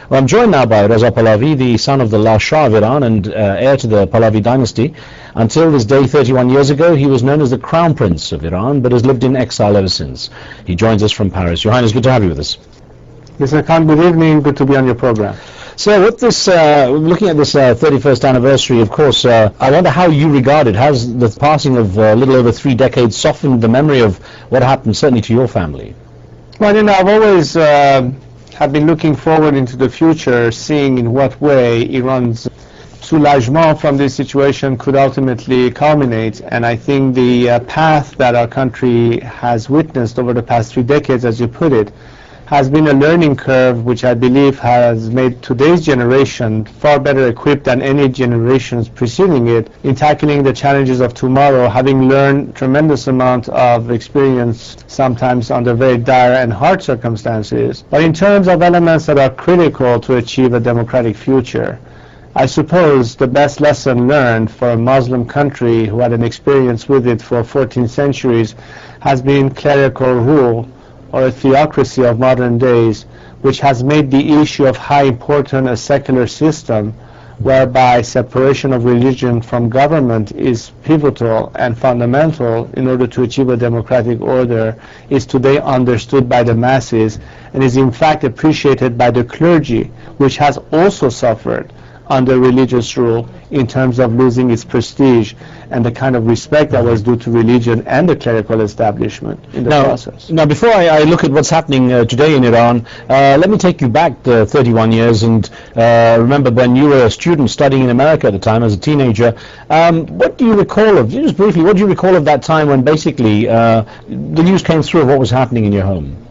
Well, I'm joined now by Reza Pahlavi, the son of the last Shah of Iran and heir to the Pahlavi dynasty. Until this day 31 years ago, he was known as the Crown Prince of Iran, but has lived in exile ever since. He joins us from Paris. Your Highness, good to have you with us. Mr. Khan, good evening. Good to be on your program. So with this, looking at this 31st anniversary, of course, I wonder how you regard it. Has the passing of a little over 3 decades softened the memory of what happened, certainly to your family? Well, I've always have been looking forward into the future, seeing in what way Iran's soulagement from this situation could ultimately culminate. And I think the path that our country has witnessed over the past 3 decades, as you put it, has been a learning curve which I believe has made today's generation far better equipped than any generations preceding it in tackling the challenges of tomorrow, having learned tremendous amount of experience, sometimes under very dire and hard circumstances. But in terms of elements that are critical to achieve a democratic future, I suppose the best lesson learned for a Muslim country who had an experience with it for 14 centuries has been clerical rule, or a theocracy of modern days, which has made the issue of how important a secular system whereby separation of religion from government is pivotal and fundamental in order to achieve a democratic order is today understood by the masses and is in fact appreciated by the clergy, which has also suffered under religious rule in terms of losing its prestige and the kind of respect that was due to religion and the clerical establishment in the process. Now, before I look at what's happening today in Iran, let me take you back 31 years and remember when you were a student studying in America at the time as a teenager. What do you recall of, just briefly, what do you recall of that time when basically the news came through of what was happening in your home?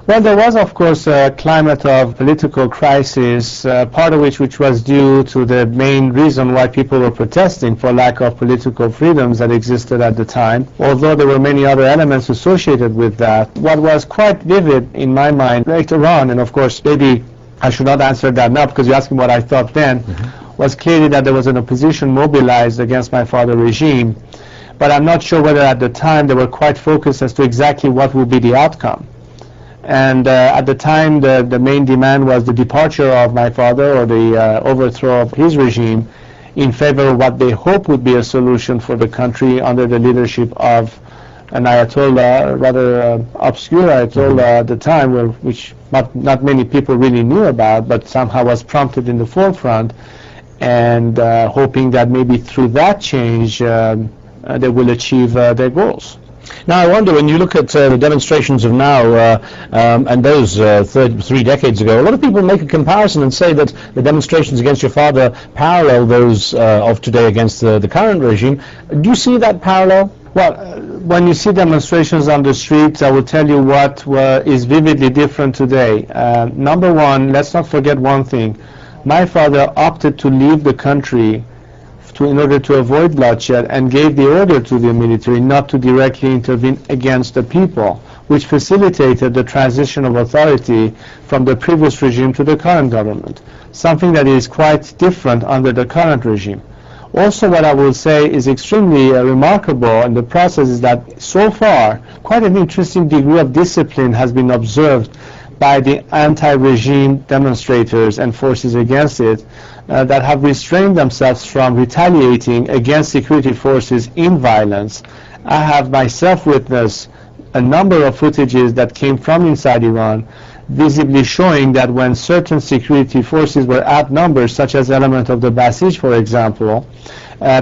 Well, there was, of course, a climate of political crisis, part of which was due to the main reason why people were protesting for lack of political freedoms that existed at the time, although there were many other elements associated with that. What was quite vivid in my mind later on, and of course, maybe I should not answer that now because you're asking what I thought then, was clearly that there was an opposition mobilized against my father's regime, but I'm not sure whether at the time they were quite focused as to exactly what would be the outcome. And at the time, the main demand was the departure of my father or the overthrow of his regime in favor of what they hope would be a solution for the country under the leadership of an Ayatollah, rather obscure Ayatollah at the time, which not many people really knew about, but somehow was prompted in the forefront, and hoping that maybe through that change they will achieve their goals. Now, I wonder, when you look at the demonstrations of now and those 3 decades ago, a lot of people make a comparison and say that the demonstrations against your father parallel those of today against the current regime. Do you see that parallel? Well, when you see demonstrations on the streets, I will tell you what is vividly different today. Number one, let's not forget one thing. My father opted to leave the country in order to avoid bloodshed and gave the order to the military not to directly intervene against the people, which facilitated the transition of authority from the previous regime to the current government, something that is quite different under the current regime. Also, what I will say is extremely remarkable in the process is that so far quite an interesting degree of discipline has been observed by the anti-regime demonstrators and forces against it that have restrained themselves from retaliating against security forces in violence. I have myself witnessed a number of footages that came from inside Iran, visibly showing that when certain security forces were outnumbered, such as element of the Basij, for example,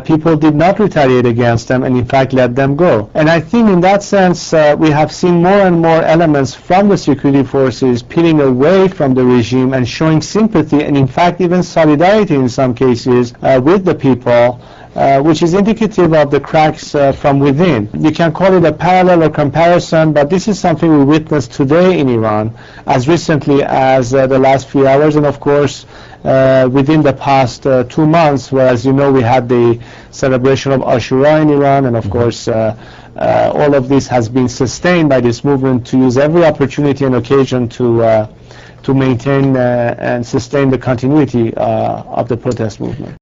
people did not retaliate against them and in fact let them go. And I think in that sense we have seen more and more elements from the security forces peeling away from the regime and showing sympathy and in fact even solidarity in some cases with the people, which is indicative of the cracks from within. You can call it a parallel or comparison, but this is something we witnessed today in Iran as recently as the last few hours, and of course within the past 2 months, where, as you know, we had the celebration of Ashura in Iran, and of course all of this has been sustained by this movement to use every opportunity and occasion to maintain and sustain the continuity of the protest movement.